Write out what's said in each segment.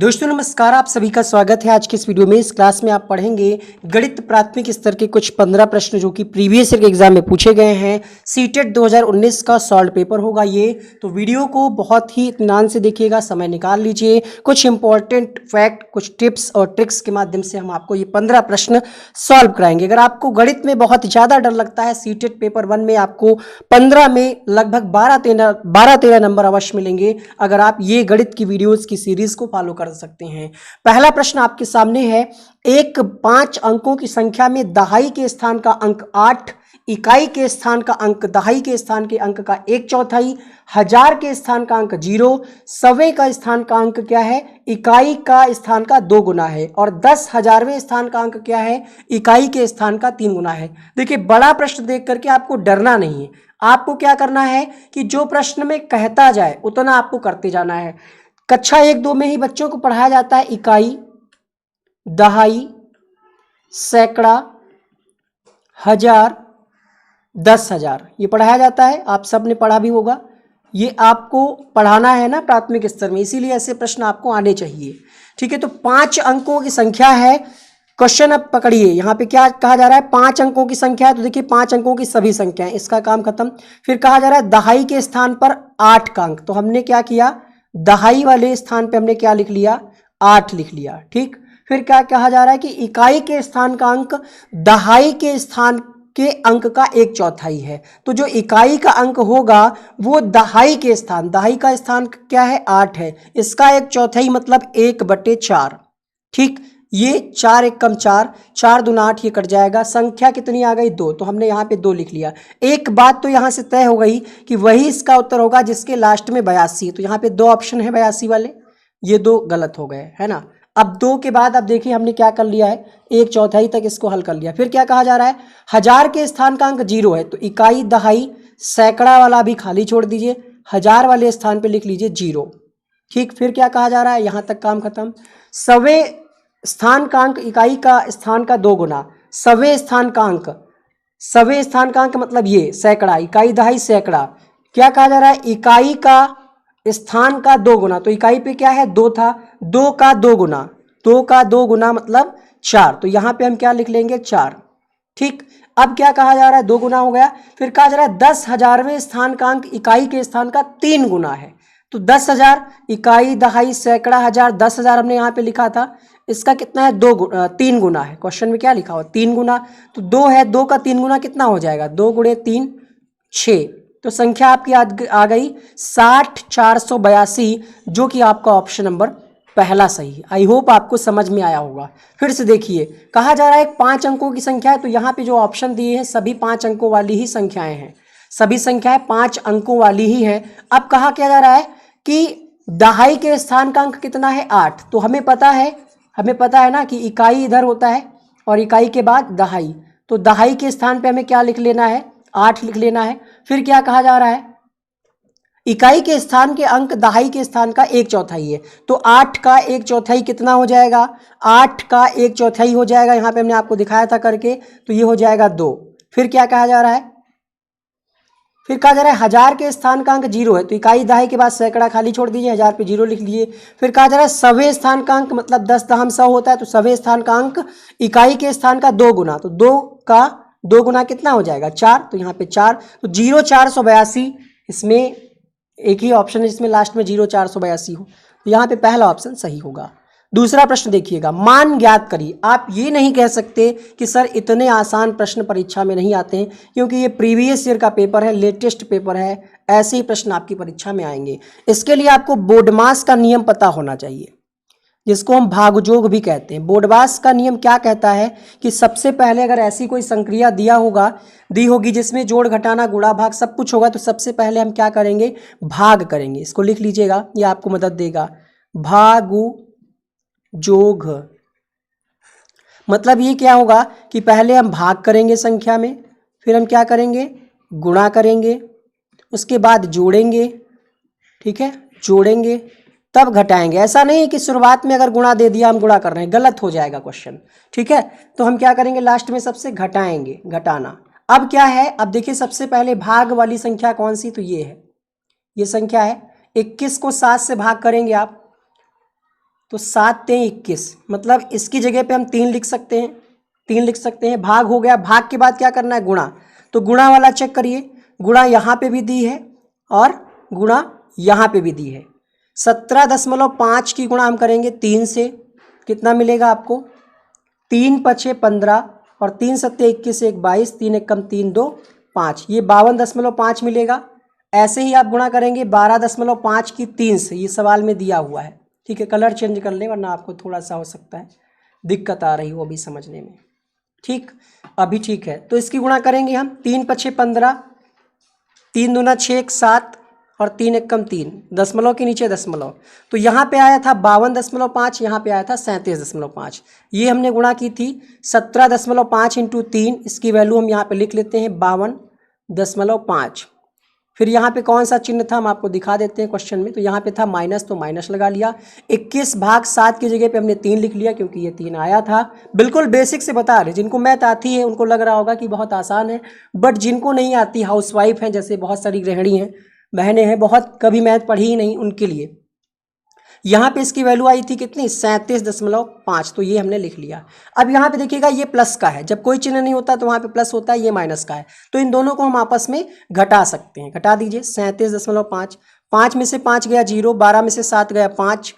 दोस्तों नमस्कार, आप सभी का स्वागत है। आज के इस वीडियो में इस क्लास में आप पढ़ेंगे गणित प्राथमिक स्तर के कुछ 15 प्रश्न जो कि प्रीवियस ईयर के एग्जाम में पूछे गए हैं। सीटेट 2019 का सॉल्व पेपर होगा ये। तो वीडियो को बहुत ही इत्मीनान से देखिएगा, समय निकाल लीजिए। कुछ इंपॉर्टेंट फैक्ट, कुछ टिप्स और ट्रिक्स के माध्यम से हम आपको ये 15 प्रश्न सॉल्व कराएंगे। अगर आपको गणित में बहुत ज़्यादा डर लगता है, सीटेट पेपर 1 में आपको 15 में लगभग 12-13 नंबर अवश्य मिलेंगे अगर आप ये गणित की वीडियोज़ की सीरीज को फॉलो कर सकते हैं। पहला प्रश्न आपके सामने है। एक 5 अंकों की संख्या में दहाई के स्थान का अंक 8, इकाई के स्थान का अंक दहाई के स्थान के अंक का 1/4, हजार के स्थान का अंक 0, सवे का स्थान का अंक क्या है, इकाई का स्थान का 2 गुना है, और 10,000वें स्थान का अंक क्या है, इकाई के स्थान का 3 गुना है। देखिए, बड़ा प्रश्न देख करके आपको डरना नहीं है। आपको क्या करना है कि जो प्रश्न में कहता जाए उतना आपको करते जाना है। कक्षा 1-2 में ही बच्चों को पढ़ाया जाता है इकाई, दहाई, सैकड़ा, हजार, 10,000, ये पढ़ाया जाता है। आप सब ने पढ़ा भी होगा। ये आपको पढ़ाना है ना प्राथमिक स्तर में, इसीलिए ऐसे प्रश्न आपको आने चाहिए। ठीक है, तो 5 अंकों की संख्या है। क्वेश्चन अब पकड़िए, यहाँ पे क्या कहा जा रहा है, 5 अंकों की संख्या है। तो देखिए 5 अंकों की सभी संख्याएं, इसका काम खत्म। फिर कहा जा रहा है दहाई के स्थान पर 8 का अंक। तो हमने क्या किया, दहाई वाले स्थान पे हमने क्या लिख लिया, 8 लिख लिया। ठीक, फिर क्या कहा जा रहा है कि इकाई के स्थान का अंक दहाई के स्थान के अंक का 1/4 है। तो जो इकाई का अंक होगा वो दहाई के स्थान, दहाई का स्थान क्या है, 8 है, इसका 1/4 मतलब 1/4। ठीक, ये 4 एकम 4, 4 दूना 8, ये कट जाएगा। संख्या कितनी आ गई, 2। तो हमने यहाँ पे 2 लिख लिया। एक बात तो यहाँ से तय हो गई कि वही इसका उत्तर होगा जिसके लास्ट में 82 है। तो यहाँ पे 2 ऑप्शन है 82 वाले, ये 2 गलत हो गए, है ना। अब 2 के बाद अब देखिए हमने क्या कर लिया है, 1/4 तक इसको हल कर लिया। फिर क्या कहा जा रहा है, हजार के स्थान का अंक 0 है। तो इकाई, दहाई, सैकड़ा वाला भी खाली छोड़ दीजिए, हजार वाले स्थान पर लिख लीजिए 0। ठीक, फिर क्या कहा जा रहा है, यहाँ तक काम खत्म। सवे स्थान का अंक इकाई का स्थान का 2 गुना, सवे स्थान का अंक, सवे स्थान का अंक मतलब ये सैकड़ा, इकाई, दहाई, सैकड़ा। क्या कहा जा रहा है, इकाई का स्थान का 2 गुना। तो इकाई पे क्या है, 2 था, 2 का 2 गुना, 2 का 2 गुना मतलब 4। तो यहाँ पे हम क्या लिख लेंगे, 4। ठीक, अब क्या कहा जा रहा है, 2 गुना हो गया। फिर कहा जा रहा है 10,000वें स्थान का अंक इकाई के स्थान का 3 गुना है। तो 10,000, इकाई, दहाई, सैकड़ा, हजार, 10,000 हमने यहाँ पे लिखा था, इसका कितना है, 3 गुना है। क्वेश्चन में क्या लिखा हुआ, 3 गुना। तो 2 है, 2 का 3 गुना कितना हो जाएगा, 2 गुणे 3 6। तो संख्या आपकी आ गई 60,482, जो कि आपका ऑप्शन नंबर पहला सही है। आई होप आपको समझ में आया होगा। फिर से देखिए, कहा जा रहा है 5 अंकों की संख्या है। तो यहाँ पे जो ऑप्शन दिए हैं सभी 5 अंकों वाली ही संख्याएं हैं, सभी संख्याएं 5 अंकों वाली ही है। अब कहा क्या जा रहा है कि दहाई के स्थान का अंक कितना है, 8। तो हमें पता है ना कि इकाई इधर होता है और इकाई के बाद दहाई। तो दहाई के स्थान पे हमें क्या लिख लेना है, 8 लिख लेना है। फिर क्या कहा जा रहा है, इकाई के स्थान के अंक दहाई के स्थान का 1/4 है। तो 8 का 1/4 कितना हो जाएगा, 8 का 1/4 हो जाएगा, यहाँ पे हमने आपको दिखाया था करके, तो ये हो जाएगा 2। फिर क्या कहा जा रहा है, फिर कहा जा रहा है हजार के स्थान का अंक 0 है। तो इकाई, दहाई के बाद सैकड़ा खाली छोड़ दीजिए, हजार पे 0 लिख लीजिए। फिर कहा जा रहा है सवे स्थान का अंक मतलब 10 दहम 100 होता है। तो सवे स्थान का अंक इकाई के स्थान का 2 गुना। तो 2 का 2 गुना कितना हो जाएगा, 4। तो यहाँ पे 4, तो 0,482, इसमें एक ही ऑप्शन है जिसमें लास्ट में 0,482 हो। तो यहाँ पे पहला ऑप्शन सही होगा। दूसरा प्रश्न देखिएगा, मान ज्ञात करिए। आप ये नहीं कह सकते कि सर इतने आसान प्रश्न परीक्षा में नहीं आते हैं, क्योंकि ये प्रीवियस ईयर का पेपर है, लेटेस्ट पेपर है, ऐसे ही प्रश्न आपकी परीक्षा में आएंगे। इसके लिए आपको बोर्डमास का नियम पता होना चाहिए, जिसको हम भागयोग भी कहते हैं। बोर्डमास का नियम क्या कहता है कि सबसे पहले अगर ऐसी कोई संक्रिया दी होगी जिसमें जोड़, घटाना, गुणा, भाग सब कुछ होगा, तो सबसे पहले हम क्या करेंगे, भाग करेंगे। इसको लिख लीजिएगा, ये आपको मदद देगा। जोग मतलब ये क्या होगा कि पहले हम भाग करेंगे संख्या में, फिर हम क्या करेंगे, गुणा करेंगे, उसके बाद जोड़ेंगे। ठीक है, जोड़ेंगे तब घटाएंगे। ऐसा नहीं है कि शुरुआत में अगर गुणा दे दिया हम गुणा कर रहे हैं, गलत हो जाएगा क्वेश्चन। ठीक है, तो हम क्या करेंगे, लास्ट में सबसे घटाएंगे, घटाना। अब क्या है, अब देखिए सबसे पहले भाग वाली संख्या कौन सी, तो ये है, ये संख्या है 21 को 7 से भाग करेंगे आप तो 7 3 21, मतलब इसकी जगह पे हम 3 लिख सकते हैं, 3 लिख सकते हैं। भाग हो गया, भाग के बाद क्या करना है, गुणा। तो गुणा वाला चेक करिए, गुणा यहाँ पे भी दी है और गुणा यहाँ पे भी दी है। 17.5 की गुणा हम करेंगे 3 से, कितना मिलेगा आपको, 3 पछे 15 और 3 सत्ते 21 1 22, 3 एक कम 3 2 5, ये 52.5 मिलेगा। ऐसे ही आप गुणा करेंगे 12.5 की 3 से, ये सवाल में दिया हुआ है। ठीक है, कलर चेंज कर ले वरना आपको थोड़ा सा हो सकता है दिक्कत आ रही हो अभी समझने में। ठीक, अभी ठीक है। तो इसकी गुणा करेंगे हम, 3 पछे 15, 3 दूना 6 1 7 और 3 एक कम 3, दशमलव के नीचे दशमलव। तो यहाँ पे आया था 52.5, यहाँ पे आया था 37.5। ये हमने गुणा की थी 17.5 इंटू 3, इसकी वैल्यू हम यहाँ पे लिख लेते हैं 52.5। फिर यहाँ पे कौन सा चिन्ह था हम आपको दिखा देते हैं क्वेश्चन में। तो यहाँ पे था माइनस, तो माइनस लगा लिया। 21 भाग 7 की जगह पे हमने 3 लिख लिया क्योंकि ये 3 आया था। बिल्कुल बेसिक से बता रहे, जिनको मैथ आती है उनको लग रहा होगा कि बहुत आसान है, बट जिनको नहीं आती, हाउसवाइफ हैं जैसे बहुत सारी गृहिणी हैं, बहनें हैं, बहुत कभी मैथ पढ़ी ही नहीं, उनके लिए यहाँ पे इसकी वैल्यू आई थी कितनी, 37.5। तो ये हमने लिख लिया। अब यहाँ पे देखिएगा ये प्लस का है, जब कोई चिन्ह नहीं होता तो वहाँ पे प्लस होता है, ये माइनस का है। तो इन दोनों को हम आपस में घटा सकते हैं, घटा दीजिए। 37.5, 5 में से 5 गया 0, 12 में से 7 गया 5,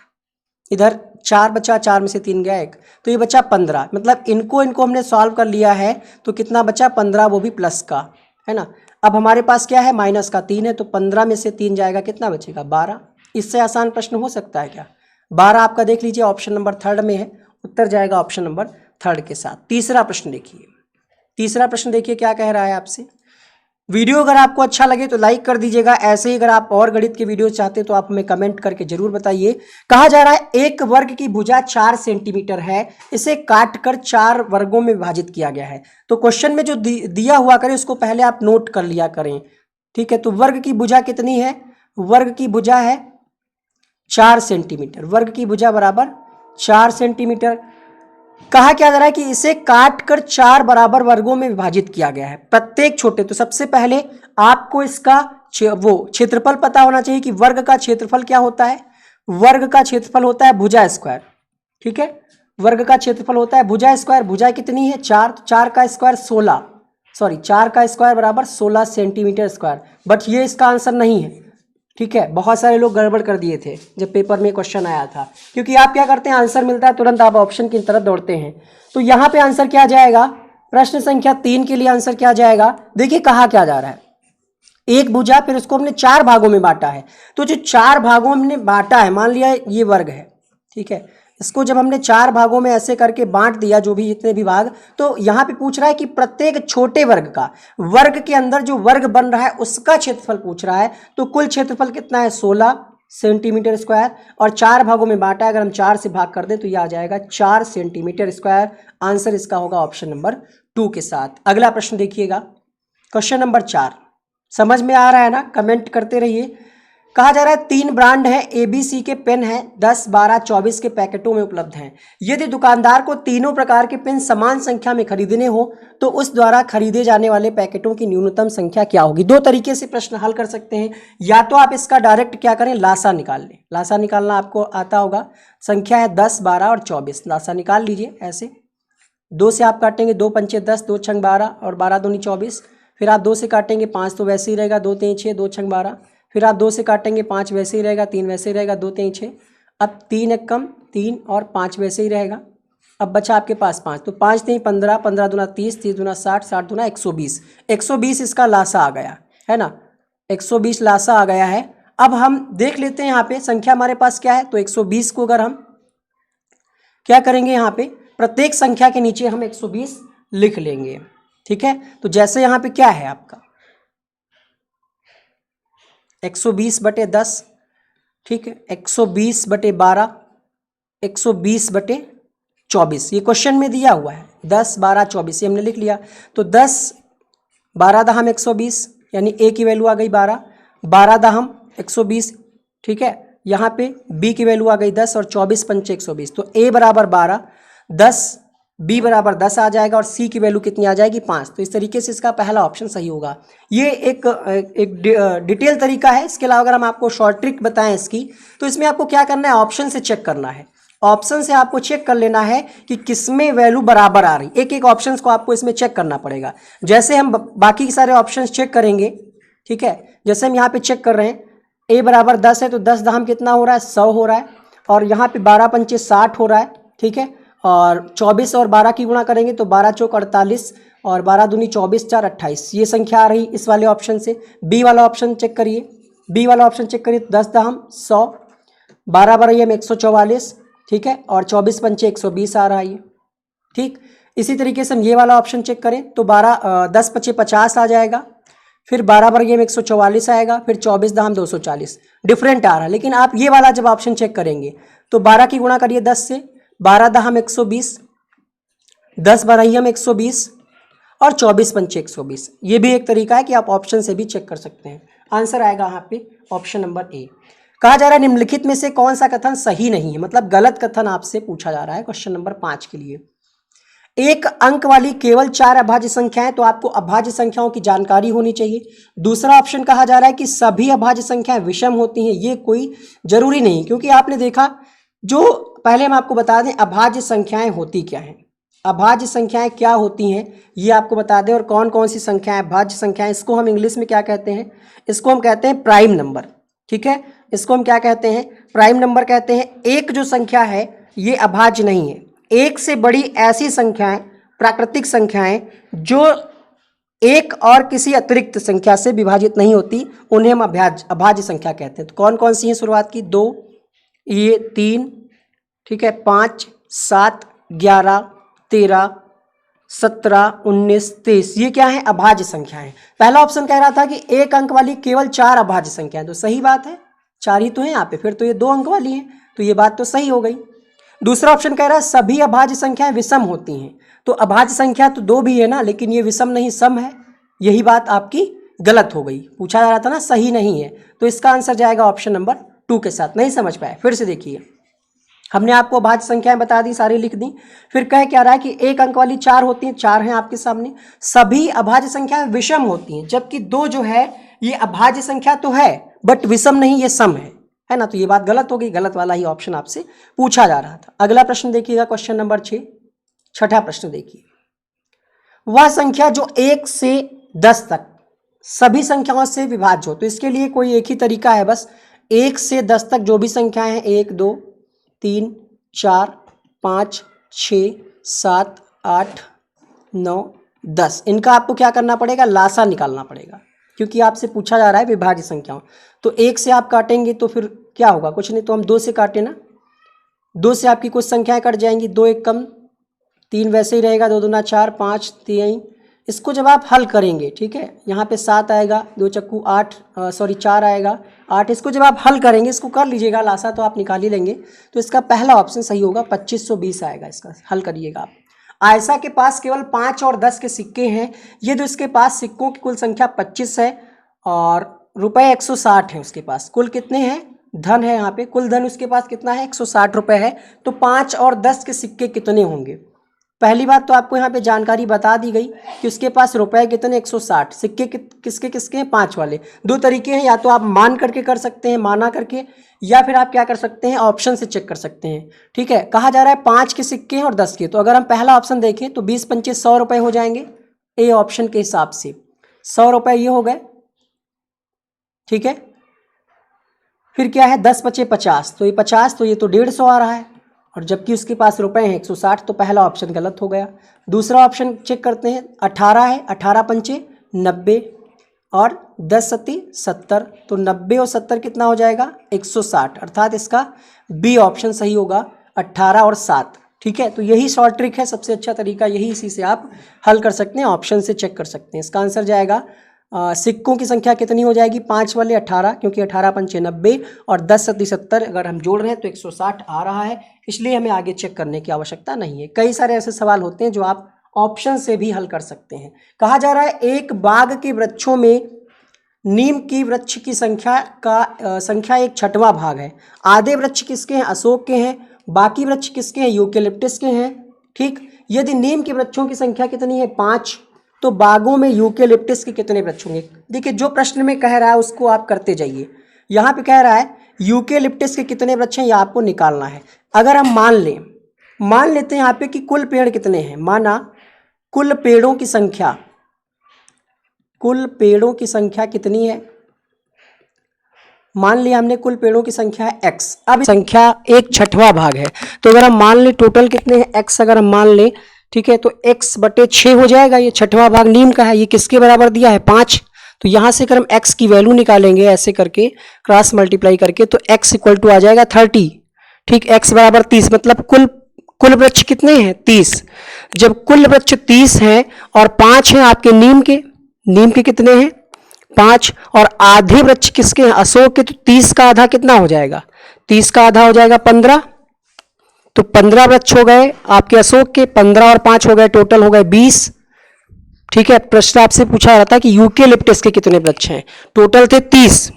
इधर 4 बचा, 4 में से 3 गया 1, तो ये बचा 15। मतलब इनको हमने सॉल्व कर लिया है, तो कितना बचा 15, वो भी प्लस का है ना। अब हमारे पास क्या है, माइनस का 3 है, तो 15 में से 3 जाएगा, कितना बचेगा 12। इससे आसान प्रश्न हो सकता है क्या। 12 आपका देख लीजिए ऑप्शन नंबर 3 में है, उत्तर जाएगा ऑप्शन नंबर 3 के साथ। तीसरा प्रश्न देखिए, तीसरा प्रश्न देखिए क्या कह रहा है आपसे। वीडियो अगर आपको अच्छा लगे तो लाइक कर दीजिएगा। ऐसे ही अगर आप और गणित के वीडियो चाहते हैं तो आप हमें कमेंट करके जरूर बताइए। कहा जा रहा है एक वर्ग की भुजा 4 सेंटीमीटर है, इसे काटकर 4 वर्गों में विभाजित किया गया है। तो क्वेश्चन में जो दिया हुआ करे उसको पहले आप नोट कर लिया करें। ठीक है, तो वर्ग की भुजा कितनी है, वर्ग की भुजा है 4 सेंटीमीटर, वर्ग की भुजा बराबर 4 सेंटीमीटर। कहा क्या जा रहा है कि इसे काटकर 4 बराबर वर्गों में विभाजित किया गया है, प्रत्येक छोटे। तो सबसे पहले आपको इसका वो क्षेत्रफल पता होना चाहिए कि वर्ग का क्षेत्रफल क्या होता है। वर्ग का क्षेत्रफल होता है भुजा स्क्वायर। ठीक है, वर्ग का क्षेत्रफल होता है भुजा स्क्वायर। भुजा कितनी है 4, तो 4 का स्क्वायर 16, सॉरी 4 का स्क्वायर बराबर 16 सेंटीमीटर स्क्वायर। बट ये इसका आंसर नहीं है। ठीक है, बहुत सारे लोग गड़बड़ कर दिए थे जब पेपर में क्वेश्चन आया था, क्योंकि आप क्या करते हैं, आंसर मिलता है तुरंत आप ऑप्शन की तरफ दौड़ते हैं। तो यहाँ पे आंसर क्या जाएगा, प्रश्न संख्या 3 के लिए आंसर क्या जाएगा। देखिए कहा क्या जा रहा है, एक भुजा, फिर उसको हमने 4 भागों में बांटा है। तो जो 4 भागों में हमने बांटा है, मान लिया ये वर्ग है, ठीक है, इसको जब हमने 4 भागों में ऐसे करके बांट दिया, जो भी जितने भी भाग, तो यहाँ पे पूछ रहा है कि प्रत्येक छोटे वर्ग का, वर्ग के अंदर जो वर्ग बन रहा है उसका क्षेत्रफल पूछ रहा है। तो कुल क्षेत्रफल कितना है 16 सेंटीमीटर स्क्वायर, और 4 भागों में बांटा है, अगर हम 4 से भाग कर दें तो यह आ जाएगा 4 सेंटीमीटर स्क्वायर। आंसर इसका होगा ऑप्शन नंबर 2 के साथ। अगला प्रश्न देखिएगा, क्वेश्चन नंबर 4। समझ में आ रहा है ना, कमेंट करते रहिए। कहा जा रहा है 3 ब्रांड है ABC के पेन हैं, 10 12 24 के पैकेटों में उपलब्ध हैं। यदि दुकानदार को तीनों प्रकार के पेन समान संख्या में खरीदने हो तो उस द्वारा खरीदे जाने वाले पैकेटों की न्यूनतम संख्या क्या होगी। 2 तरीके से प्रश्न हल कर सकते हैं, या तो आप इसका डायरेक्ट क्या करें, लासा निकाल लें। लासा निकालना आपको आता होगा, संख्या है 10 12 और 24, लासा निकाल लीजिए। ऐसे 2 से आप काटेंगे, 2 पंचे 10, 2 छंग 12 और 12 दूनी 24। फिर आप 2 से काटेंगे, 5 तो वैसे ही रहेगा, 2 3 6, 2 छंग 12। फिर आप 2 से काटेंगे, 5 वैसे ही रहेगा, 3 वैसे ही रहेगा, 2 3 6। अब 3 एक कम 3 और 5 वैसे ही रहेगा। अब बचा आपके पास 5, तो 5 3 15, 15 दूना 30, 30 दूना 60, 60 दूना 120। 120 इसका लासा आ गया है ना, 120 लासा आ गया है। अब हम देख लेते हैं यहाँ पे संख्या हमारे पास क्या है। तो 120 को अगर हम क्या करेंगे, यहाँ पे प्रत्येक संख्या के नीचे हम 120 लिख लेंगे। ठीक है, तो जैसे यहाँ पे क्या है आपका 120 बटे 10, ठीक है, 120 बटे 12, 120 बटे 24, ये क्वेश्चन में दिया हुआ है। 10 12 24 ये हमने लिख लिया। तो 10 12 दहम 120, यानी A की वैल्यू आ गई 12, 12 दहम 120। ठीक है, यहाँ पे B की वैल्यू आ गई 10 और 24 पंचे 120। तो A बराबर 12, 10, B बराबर 10 आ जाएगा और C की वैल्यू कितनी आ जाएगी 5। तो इस तरीके से इसका पहला ऑप्शन सही होगा। ये एक डिटेल तरीका है। इसके अलावा अगर हम आपको शॉर्ट ट्रिक बताएं इसकी, तो इसमें आपको क्या करना है, ऑप्शन से चेक करना है। ऑप्शन से आपको चेक कर लेना है कि किसमें वैल्यू बराबर आ रही, एक एक ऑप्शंस को आपको इसमें चेक करना पड़ेगा। जैसे हम बाकी के सारे ऑप्शंस चेक करेंगे, ठीक है, जैसे हम यहाँ पे चेक कर रहे हैं a बराबर 10 है तो 10 दाम कितना हो रहा है, 100 हो रहा है, और यहाँ पे 12 पंचे 60 हो रहा है, ठीक है, और 24 और 12 की गुणा करेंगे तो 12 चौक 48 और 12 दूनी 24 4 28, ये संख्या आ रही इस वाले ऑप्शन से। बी वाला ऑप्शन चेक करिए, बी वाला ऑप्शन चेक करिए, 10 दाम 100, 12 बराबर में 144, ठीक है, और 24 पंचे 120 आ रहा है ये, ठीक। इसी तरीके से हम ये वाला ऑप्शन चेक करें तो 10 पचे 50 आ जाएगा, फिर 12 वर्ग में 144 आएगा, फिर 24 दाम 240, डिफरेंट आ रहा है। लेकिन आप ये वाला जब ऑप्शन चेक करेंगे तो 12 की गुणा करिए 10 से, 12 दाम 120, 10 बरहियम 120 और 24 पंचे 120। ये भी एक तरीका है कि आप ऑप्शन से भी चेक कर सकते हैं। आंसर आएगा यहाँ पे ऑप्शन नंबर ए। कहा जा रहा है निम्नलिखित में से कौन सा कथन सही नहीं है, मतलब गलत कथन आपसे पूछा जा रहा है क्वेश्चन नंबर 5 के लिए। एक अंक वाली केवल 4 अभाज्य संख्याएं, तो आपको अभाज्य संख्याओं की जानकारी होनी चाहिए। दूसरा ऑप्शन कहा जा रहा है कि सभी अभाज्य संख्याएं विषम होती हैं, ये कोई जरूरी नहीं, क्योंकि आपने देखा, जो पहले हम आपको बता दें अभाज्य संख्याएं होती क्या हैं, अभाज्य संख्याएं क्या होती हैं ये आपको बता दें, और कौन कौन सी संख्याएं अभाज्य संख्याएं, इसको हम इंग्लिश में क्या कहते हैं, इसको हम कहते हैं प्राइम नंबर, ठीक है, इसको हम क्या कहते हैं, प्राइम नंबर कहते हैं। एक जो संख्या है ये अभाज्य नहीं है, एक से बड़ी ऐसी संख्याएं, प्राकृतिक संख्याएं जो एक और किसी अतिरिक्त संख्या से विभाजित नहीं होती, उन्हें हम अभाज्य संख्या कहते हैं। तो कौन कौन सी हैं शुरुआत की, 2, ये 3, ठीक है, 5, 7, 11, 13, 17, 19, 23, ये क्या है, अभाज्य संख्याएं। पहला ऑप्शन कह रहा था कि एक अंक वाली केवल 4 अभाज्य संख्याएं, तो सही बात है, 4 ही तो है यहाँ पे, फिर तो ये 2 अंक वाली है, तो ये बात तो सही हो गई। दूसरा ऑप्शन कह रहा है सभी अभाज्य संख्याएं विषम होती हैं, तो अभाज्य संख्या तो 2 भी है ना, लेकिन ये विषम नहीं सम है, यही बात आपकी गलत हो गई। पूछा जा रहा था ना सही नहीं है, तो इसका आंसर जाएगा ऑप्शन नंबर 2 के साथ। नहीं समझ पाए, फिर से देखिए, हमने आपको अभाज्य संख्याएं बता दी, सारी लिख दी, फिर कह क्या रहा है कि एक अंक वाली 4 होती हैं, 4 हैं आपके सामने, सभी अभाज्य संख्याएं विषम होती हैं, जबकि 2 जो है ये अभाज्य संख्या तो है बट विषम नहीं, ये सम है ना, तो ये बात गलत हो गई, गलत वाला ही ऑप्शन आपसे पूछा जा रहा था। अगला प्रश्न देखिएगा, क्वेश्चन नंबर 6, छठा प्रश्न देखिए, वह संख्या जो 1 से 10 तक सभी संख्याओं से विभाज्य हो, तो इसके लिए कोई एक ही तरीका है, बस 1 से 10 तक जो भी संख्याएं हैं, 1 2 3 4 5 6 7 8 9 10, इनका आपको क्या करना पड़ेगा, लासा निकालना पड़ेगा, क्योंकि आपसे पूछा जा रहा है विभाज्य संख्याओं। तो 1 से आप काटेंगे तो फिर क्या होगा, कुछ नहीं, तो हम 2 से काटे ना, 2 से आपकी कुछ संख्याएं कट जाएंगी, 2 1 कम, 3 वैसे ही रहेगा, 2 दूना 4 5 3, इसको जब आप हल करेंगे, ठीक है, यहाँ पे 7 आएगा, 2 चक्कू 8, सॉरी 4 आएगा 8, इसको जब आप हल करेंगे, इसको कर लीजिएगा, लासा तो आप निकाल ही लेंगे, तो इसका पहला ऑप्शन सही होगा, 2520 आएगा, इसका हल करिएगा आप। आयशा के पास केवल 5 और 10 के सिक्के हैं, ये तो इसके पास सिक्कों की कुल संख्या 25 है और रुपए 160 हैं उसके पास, कुल कितने हैं, धन है यहाँ पे, कुल धन उसके पास कितना है, 160 रुपए है, तो 5 और 10 के सिक्के कितने होंगे। पहली बात तो आपको यहाँ पे जानकारी बता दी गई कि उसके पास रुपए कितने, 160, सिक्के किसके किसके हैं, 5 वाले। दो तरीके हैं, या तो आप मान करके कर सकते हैं, माना करके, या फिर आप क्या कर सकते हैं, ऑप्शन से चेक कर सकते हैं, ठीक है। कहा जा रहा है 5 के सिक्के हैं और 10 के, तो अगर हम पहला ऑप्शन देखें तो 20 पंचे 100 रुपए हो जाएंगे, ए ऑप्शन के हिसाब से 100 रुपए ये हो गए, ठीक है। फिर क्या है, 10 पचे 50, तो ये 50, तो ये तो 150 आ रहा है, और जबकि उसके पास रुपए हैं 160, तो पहला ऑप्शन गलत हो गया। दूसरा ऑप्शन चेक करते हैं, 18 है, 18 पंचे 90 और 10 सत्ती 70, तो 90 और 70 कितना हो जाएगा, 160, अर्थात इसका बी ऑप्शन सही होगा, 18 और 7, ठीक है। तो यही शॉर्ट ट्रिक है, सबसे अच्छा तरीका यही, इसी से आप हल कर सकते हैं, ऑप्शन से चेक कर सकते हैं। इसका आंसर जाएगा सिक्कों की संख्या कितनी हो जाएगी, 5 वाले 18, क्योंकि 18 पंचे 90 और 10 सत्ती 70 अगर हम जोड़ रहे हैं तो 160 आ रहा है, इसलिए हमें आगे चेक करने की आवश्यकता नहीं है। कई सारे ऐसे सवाल होते हैं जो आप ऑप्शन से भी हल कर सकते हैं। कहा जा रहा है एक बाग के वृक्षों में नीम की वृक्ष की संख्या एक 6वां भाग है, आधे वृक्ष किसके हैं, अशोक के हैं, बाकी वृक्ष किसके हैं, यूकेलिप्टस के हैं, ठीक। यदि नीम के वृक्षों की संख्या कितनी है, 5, तो बागों में यूकेलिप्टस के कितने वृक्ष होंगे। देखिए जो प्रश्न में कह रहा है उसको आप करते जाइए, यहाँ पे कह रहा है यूकेलिप्टस के कितने वृक्ष हैं, ये आपको निकालना है। अगर हम मान लेते हैं यहाँ पे कि कुल पेड़ कितने हैं, माना कुल पेड़ों की संख्या कितनी है, मान लिया हमने कुल पेड़ों की संख्या है x। अब संख्या 1/6 भाग है, तो अगर हम मान ले टोटल कितने हैं x, अगर हम मान ले, ठीक है, तो x/6 हो जाएगा। ये 6वां भाग नीम का है, ये किसके बराबर दिया है 5। तो यहां से अगर हम x की वैल्यू निकालेंगे ऐसे करके क्रॉस मल्टीप्लाई करके, तो x इक्वल टू आ जाएगा 30। ठीक, x बराबर 30, मतलब कुल वृक्ष कितने हैं 30। जब कुल वृक्ष 30 हैं और 5 हैं आपके नीम के कितने हैं 5, और आधे वृक्ष किसके हैं अशोक के, तो 30 का आधा कितना हो जाएगा, 30 का आधा हो जाएगा 15। तो 15 वृक्ष हो गए आपके अशोक के, 15 और 5 हो गए, टोटल हो गए 20। ठीक है, प्रश्न आपसे पूछा रहा था कि यूकेलिप्टस के कितने वृक्ष हैं, टोटल थे 30,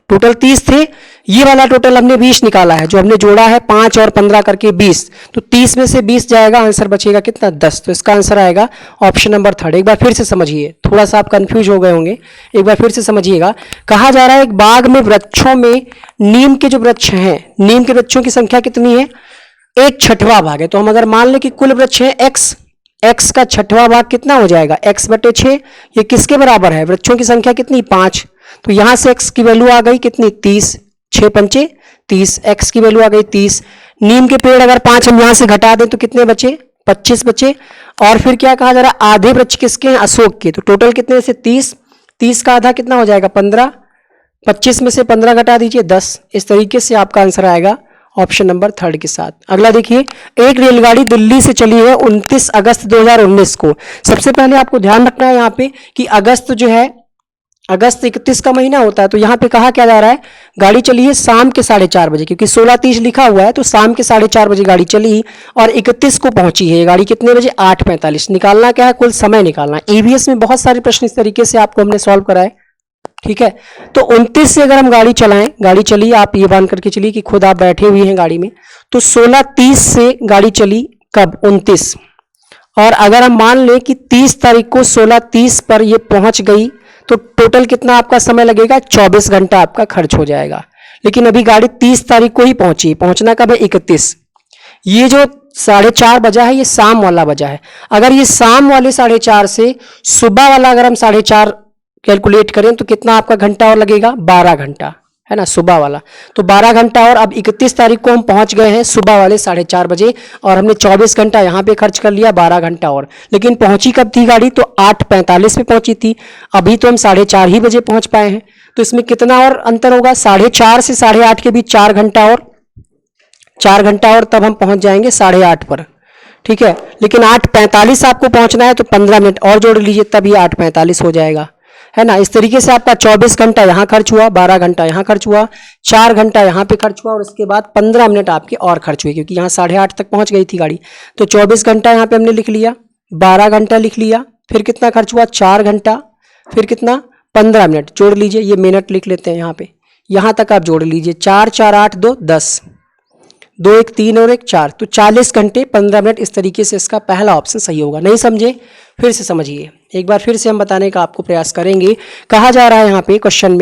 टोटल 30 थे। ये वाला टोटल हमने 20 निकाला है, जो हमने जोड़ा है 5 और 15 करके 20, तो 30 में से 20 जाएगा, आंसर बचेगा कितना 10। तो इसका आंसर आएगा ऑप्शन नंबर 3। एक बार फिर से समझिए, थोड़ा सा आप कंफ्यूज हो गए होंगे, एक बार फिर से समझिएगा। कहा जा रहा है एक बाग में वृक्षों में नीम के जो वृक्ष हैं, नीम के वृक्षों की संख्या कितनी है, 1/6 भाग है। तो हम अगर मान लें कि कुल वृक्ष है x का 6वां भाग कितना हो जाएगा x/6। ये किसके बराबर है, वृक्षों की संख्या कितनी 5। तो यहां से x की वैल्यू आ गई कितनी 30, 6 पंचे 30, x की वैल्यू आ गई 30। नीम के पेड़ अगर 5 हम यहां से घटा दें तो कितने बचे 25 बचे। और फिर क्या कहा जा रहा है, आधे वृक्ष किसके हैं अशोक के, तो टोटल कितने से 30, 30 का आधा कितना हो जाएगा 15, 25 में से 15 घटा दीजिए 10। इस तरीके से आपका आंसर आएगा ऑप्शन नंबर 3 के साथ। अगला देखिए, एक रेलगाड़ी दिल्ली से चली है 29 अगस्त 2019 को। सबसे पहले आपको ध्यान रखना है यहाँ पे कि अगस्त जो है, अगस्त 31 का महीना होता है, तो यहाँ पे कहा क्या जा रहा है, गाड़ी चली है शाम के 4:30 बजे, क्योंकि 16:30 लिखा हुआ है, तो शाम के 4:30 बजे गाड़ी चली और 31 को पहुंची है। ये गाड़ी कितने बजे 8:45। निकालना क्या है, कुल समय निकालना है। ईवीएस में बहुत सारे प्रश्न इस तरीके से आपको हमने सॉल्व कराए। ठीक है, तो 29 से अगर हम गाड़ी चलाएं, गाड़ी चली, आप ये मान करके चलिए कि खुद आप बैठे हुए हैं गाड़ी में, तो 16:30 से गाड़ी चली कब 29, और अगर हम मान लें कि 30 तारीख को 16:30 पर ये पहुंच गई, तो टोटल कितना आपका समय लगेगा 24 घंटा आपका खर्च हो जाएगा। लेकिन अभी गाड़ी 30 तारीख को ही पहुंची, पहुंचना कब है 31। ये जो 4:30 बजा है ये शाम वाला बजा है। अगर ये शाम वाले 4:30 से सुबह वाला अगर हम 4:30 कैलकुलेट करें तो कितना आपका घंटा और लगेगा 12 घंटा, है ना, सुबह वाला। तो 12 घंटा, और अब 31 तारीख को हम पहुंच गए हैं सुबह वाले 4:30 बजे, और हमने 24 घंटा यहाँ पे खर्च कर लिया, 12 घंटा और। लेकिन पहुंची कब थी गाड़ी, तो 8:45 पे पहुंची थी। अभी तो हम 4:30 ही बजे पहुंच पाए हैं, तो इसमें कितना और अंतर होगा, 4:30 से 8:30 के बीच 4 घंटा और, 4 घंटा और, तब हम पहुंच जाएंगे 8:30 पर। ठीक है, लेकिन 8:45 आपको पहुंचना है, तो 15 मिनट और जोड़ लीजिए, तब ये 8:45 हो जाएगा, है ना। इस तरीके से आपका 24 घंटा यहाँ खर्च हुआ, 12 घंटा यहाँ खर्च हुआ, 4 घंटा यहाँ पे खर्च हुआ, और उसके बाद 15 मिनट आपके और खर्च हुए, क्योंकि यहाँ 8:30 तक पहुँच गई थी गाड़ी। तो 24 घंटा यहाँ पे हमने लिख लिया, 12 घंटा लिख लिया, फिर कितना खर्च हुआ 4 घंटा, फिर कितना 15 मिनट, जोड़ लीजिए, ये मिनट लिख लेते हैं यहाँ पे, यहाँ तक आप जोड़ लीजिए, 4 4 8 2 10, 2 1 3 और 1 4, तो 40 घंटे 15 मिनट। इस तरीके से इसका पहला ऑप्शन सही होगा। नहीं समझे, फिर से समझिए, एक बार फिर से हम बताने का आपको प्रयास करेंगे। कहा जा रहा है यहाँ पे क्वेश्चन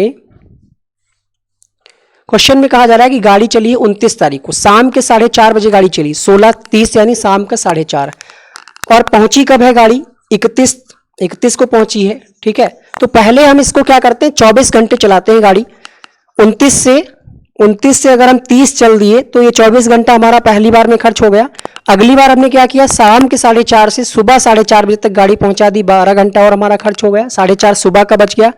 में कहा जा रहा है कि गाड़ी चली 29 तारीख को, शाम के 4:30 बजे गाड़ी चली, 16:30 यानी शाम का 4:30, और पहुंची कब है गाड़ी 31 को पहुंची है। ठीक है, तो पहले हम इसको क्या करते हैं, 24 घंटे चलाते हैं गाड़ी। 29 से अगर हम 30 चल दिए, तो ये 24 घंटा हमारा पहली बार में खर्च हो गया। अगली बार हमने क्या किया, शाम के 4:30 से सुबह 4:30 बजे तक गाड़ी पहुंचा दी, 12 घंटा और हमारा खर्च हो गया, 4:30 सुबह का बच गया।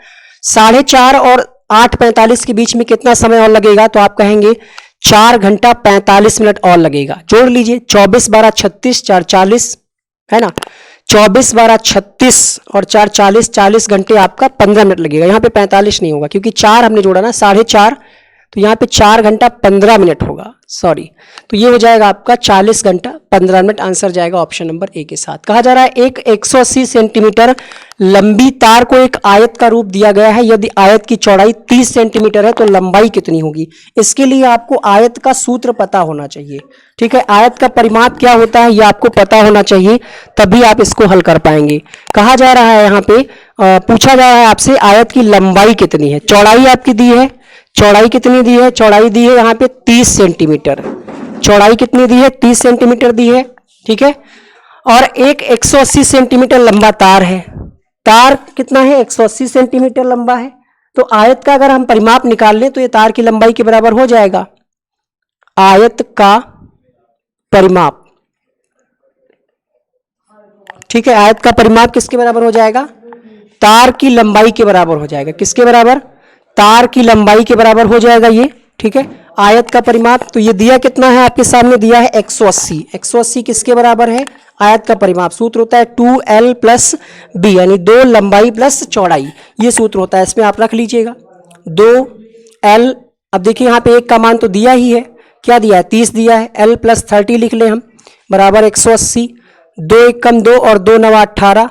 4:30 और 8:45 के बीच में कितना समय और लगेगा, तो आप कहेंगे 4 घंटा 45 मिनट और लगेगा। जोड़ लीजिए, 24 12 36, 4 40, है ना, 24 12 36 और 4 40, 40 घंटे आपका 15 मिनट लगेगा। यहाँ पे 45 नहीं होगा, क्योंकि 4 हमने जोड़ा ना 4:30, तो यहाँ पे 4 घंटा 15 मिनट होगा, सॉरी। तो ये हो जाएगा आपका 40 घंटा 15 मिनट। आंसर जाएगा ऑप्शन नंबर ए के साथ। कहा जा रहा है एक 180 सेंटीमीटर लंबी तार को एक आयत का रूप दिया गया है। यदि आयत की चौड़ाई 30 सेंटीमीटर है तो लंबाई कितनी होगी। इसके लिए आपको आयत का सूत्र पता होना चाहिए। ठीक है, आयत का परिमाप क्या होता है ये आपको पता होना चाहिए, तभी आप इसको हल कर पाएंगे। कहा जा रहा है यहाँ पे पूछा जा रहा है आपसे आयत की लंबाई कितनी है। चौड़ाई आपकी दी है, चौड़ाई कितनी दी है, चौड़ाई दी है यहाँ पे 30 सेंटीमीटर। चौड़ाई कितनी दी है, 30 सेंटीमीटर दी है, ठीक है। और एक 180 सेंटीमीटर लंबा तार है, तार कितना है, 180 सेंटीमीटर लंबा है। तो आयत का अगर हम परिमाप निकाल लें तो ये तार की लंबाई के बराबर हो जाएगा। आयत का परिमाप, ठीक है, आयत का परिमाप किसके बराबर हो जाएगा, तार की लंबाई के बराबर हो जाएगा। किसके बराबर, तार की लंबाई के बराबर हो जाएगा ये, ठीक है। आयत का परिमाप तो ये दिया कितना है, आपके सामने दिया है 180। 180 किसके बराबर है, आयत का परिमाप। सूत्र होता है 2l प्लस b, यानी 2 लंबाई प्लस चौड़ाई, ये सूत्र होता है। इसमें आप रख लीजिएगा 2l। अब देखिए यहाँ पे एक का मान तो दिया ही है, क्या दिया है, 30 दिया है। l प्लस 30 लिख लें हम, बराबर 180। 2 एक कम 2 और 2 9 18,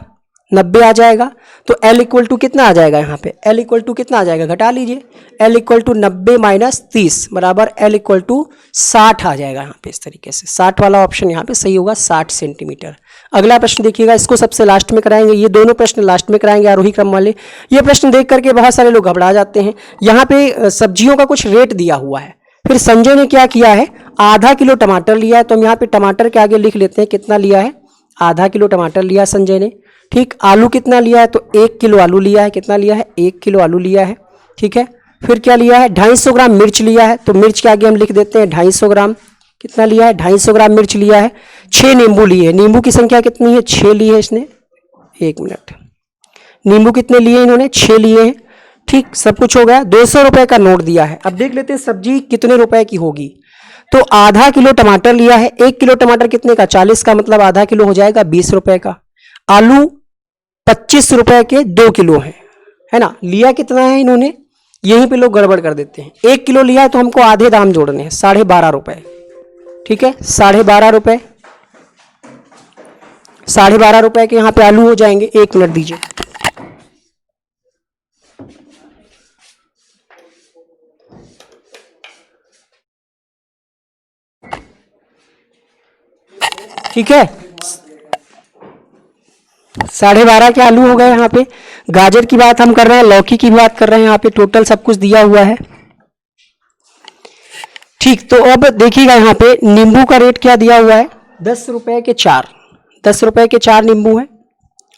90 आ जाएगा। तो l इक्वल टू कितना आ जाएगा, यहाँ पे l इक्वल टू कितना आ जाएगा, घटा लीजिए। l इक्वल टू 90 माइनस 30 बराबर l इक्वल टू 60 आ जाएगा। यहाँ पे इस तरीके से 60 वाला ऑप्शन यहाँ पे सही होगा, 60 सेंटीमीटर। अगला प्रश्न देखिएगा, इसको सबसे लास्ट में कराएंगे, ये दोनों प्रश्न लास्ट में कराएंगे आरोही क्रम वाले। ये प्रश्न देख करके बहुत सारे लोग घबरा जाते हैं। यहाँ पे सब्जियों का कुछ रेट दिया हुआ है, फिर संजय ने क्या किया है, आधा किलो टमाटर लिया है, तो हम यहाँ पे टमाटर के आगे लिख लेते हैं कितना लिया है, आधा किलो टमाटर लिया संजय ने, ठीक। आलू कितना लिया है, तो 1 किलो आलू लिया है, कितना लिया है, 1 किलो आलू लिया है, ठीक है। फिर क्या लिया है, 250 ग्राम मिर्च लिया है, तो मिर्च के आगे हम लिख देते हैं 250 ग्राम, कितना लिया है, 250 ग्राम मिर्च लिया है। 6 नींबू लिए, नींबू की संख्या कितनी है, 6 लिए है इसने, 1 मिनट, नींबू कितने लिए इन्होंने, 6 लिए हैं, ठीक। सब कुछ हो गया। 200 रुपए का नोट दिया है। अब देख लेते हैं सब्जी कितने रुपए की होगी। तो आधा किलो टमाटर लिया है, 1 किलो टमाटर कितने का, 40 का, मतलब आधा किलो हो जाएगा 20 रुपए का। आलू 25 रुपए के 2 किलो है ना। लिया कितना है इन्होंने, यहीं पे लोग गड़बड़ कर देते हैं। 1 किलो लिया है तो हमको आधे दाम जोड़ने हैं, 12.5 रुपए, ठीक है। 12.5 रुपए, 12.5 रुपए के यहाँ पे आलू हो जाएंगे। 1 मिनट दीजिए, ठीक है। 12.5 के आलू हो गए। यहाँ पे गाजर की बात हम कर रहे हैं, लौकी की बात कर रहे हैं, यहाँ पे टोटल सब कुछ दिया हुआ है, ठीक। तो अब देखिएगा यहाँ पे नींबू का रेट क्या दिया हुआ है, 10 रुपए के 4, 10 रुपए के 4 नींबू हैं।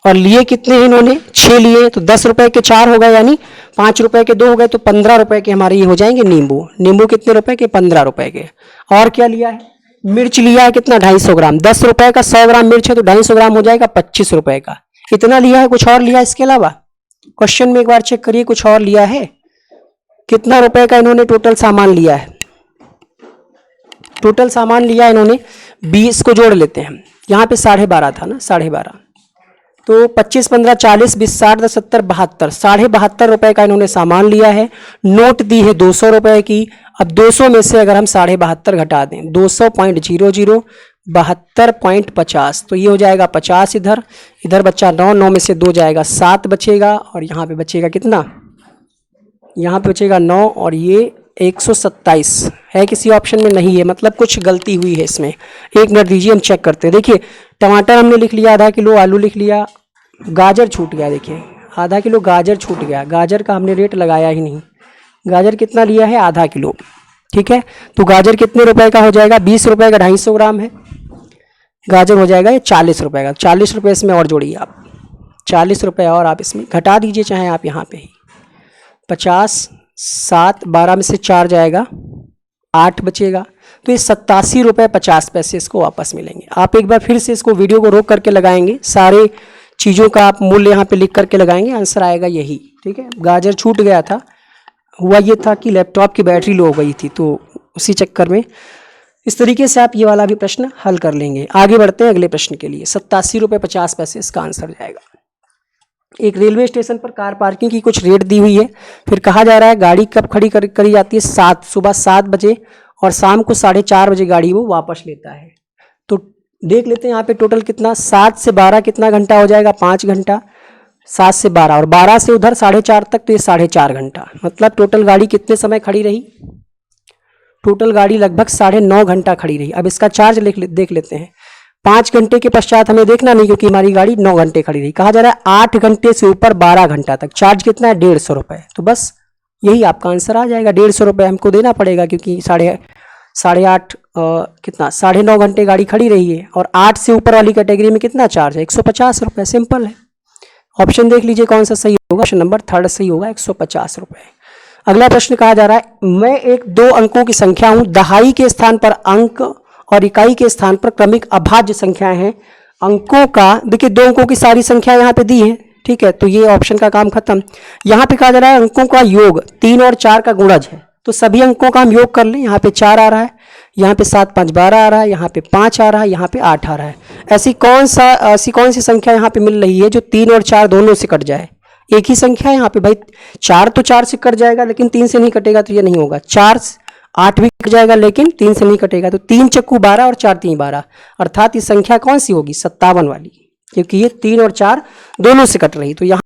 और लिए कितने हैं इन्होंने, 6 लिए, तो 10 रुपए के 4 हो गए, यानी 5 रुपए के 2 हो गए, तो 15 रुपए के हमारे ये हो जाएंगे नींबू। नींबू कितने रुपए के, 15 रुपए के। और क्या लिया है, मिर्च लिया है कितना, 250 ग्राम। 10 रुपए का 100 ग्राम मिर्च है, तो 250 ग्राम हो जाएगा 25 रुपए का। इतना लिया है, कुछ और लिया है इसके अलावा, क्वेश्चन में एक बार चेक करिए, कुछ और लिया है, कितना रुपए का इन्होंने टोटल सामान लिया है। टोटल सामान लिया इन्होंने 20 को जोड़ लेते हैं, यहाँ पे 12.5 था ना, 12.5, तो 25 15 40 20 60 10 70 72, 72.5 रुपए का इन्होंने सामान लिया है। नोट दी है 200 रुपए की। अब 200 में से अगर हम 72.5 घटा दें, 200.00 72.50, तो ये हो जाएगा 50। इधर इधर बच्चा 9, 9 में से 2 जाएगा 7 बचेगा, और यहाँ पे बचेगा कितना, यहाँ पे बचेगा 9, और ये 127 है, किसी ऑप्शन में नहीं है, मतलब कुछ गलती हुई है इसमें। 1 मिनट दीजिए, हम चेक करते हैं। देखिए टमाटर हमने लिख लिया आधा किलो, आलू लिख लिया, गाजर छूट गया, देखिए आधा किलो गाजर छूट गया, गाजर का हमने रेट लगाया ही नहीं। गाजर कितना लिया है, आधा किलो, ठीक है। तो गाजर कितने रुपए का हो जाएगा, 20 रुपए का 250 ग्राम है, गाजर हो जाएगा ये 40 रुपए का। 40 रुपये इसमें और जोड़िए आप, 40 रुपये और आप इसमें घटा दीजिए, चाहे आप यहाँ पे ही 50, 7 12 में से 4 जाएगा, 8 बचेगा, तो ये 87 रुपये 50 पैसे इसको वापस मिलेंगे। आप एक बार फिर से इसको वीडियो को रोक करके लगाएंगे, सारे चीज़ों का आप मूल्य यहाँ पे लिख करके लगाएंगे, आंसर आएगा यही, ठीक है। गाजर छूट गया था, हुआ ये था कि लैपटॉप की बैटरी लो हो गई थी, तो उसी चक्कर में इस तरीके से आप ये वाला भी प्रश्न हल कर लेंगे। आगे बढ़ते हैं अगले प्रश्न के लिए। 87 रुपये 50 पैसे इसका आंसर जाएगा। एक रेलवे स्टेशन पर कार पार्किंग की कुछ रेट दी हुई है, फिर कहा जा रहा है गाड़ी कब खड़ी करी जाती है, सुबह 7 बजे, और शाम को 4:30 बजे गाड़ी वो वापस लेता है। तो देख लेते हैं यहाँ पे टोटल कितना, 7 से 12 कितना घंटा हो जाएगा, 5 घंटा, 7 से 12, और 12 से उधर 4:30 तक, तो ये 4.5 घंटा, मतलब टोटल गाड़ी कितने समय खड़ी रही, टोटल गाड़ी लगभग 9.5 घंटा खड़ी रही। अब इसका चार्ज देख लेते हैं। 5 घंटे के पश्चात हमें देखना नहीं, क्योंकि हमारी गाड़ी 9 घंटे खड़ी रही। कहा जा रहा है 8 घंटे से ऊपर 12 घंटा तक चार्ज कितना है, 150 रुपये। तो बस यही आपका आंसर आ जाएगा, 150 रुपये हमको देना पड़ेगा, क्योंकि 8.5 कितना 9.5 घंटे गाड़ी खड़ी रही है और 8 से ऊपर वाली कैटेगरी में कितना चार्ज है 150 रुपये। सिंपल है। ऑप्शन देख लीजिए कौन सा सही होगा। ऑप्शन नंबर 3 सही होगा 150 रुपये। अगला प्रश्न कहा जा रहा है मैं एक 2 अंकों की संख्या हूं, दहाई के स्थान पर अंक और इकाई के स्थान पर क्रमिक अभाज्य संख्याएं हैं। अंकों का देखिए 2 अंकों की सारी संख्या यहाँ पे दी है, ठीक है, तो ये ऑप्शन का काम खत्म। यहाँ पे कहा जा रहा है अंकों का योग 3 और 4 का गुणज है, तो सभी अंकों का हम योग कर लें। यहाँ पे 4 आ रहा है, यहाँ पे 7 5 12 आ रहा है, यहाँ पे 5 आ रहा है, यहाँ पे 8 आ रहा है। ऐसी कौन सी संख्या यहाँ पे मिल रही है जो 3 और 4 दोनों से कट जाए। एक ही संख्या है यहाँ पे भाई, 4 तो 4 से कट जाएगा लेकिन 3 से नहीं कटेगा, तो ये नहीं होगा। 4 8 भी कट जाएगा लेकिन 3 से नहीं कटेगा, तो 3 चक्कू 12 और 4 3 12, अर्थात ये संख्या कौन सी होगी 57 वाली, क्योंकि ये 3 और 4 दोनों से कट रही। तो यहाँ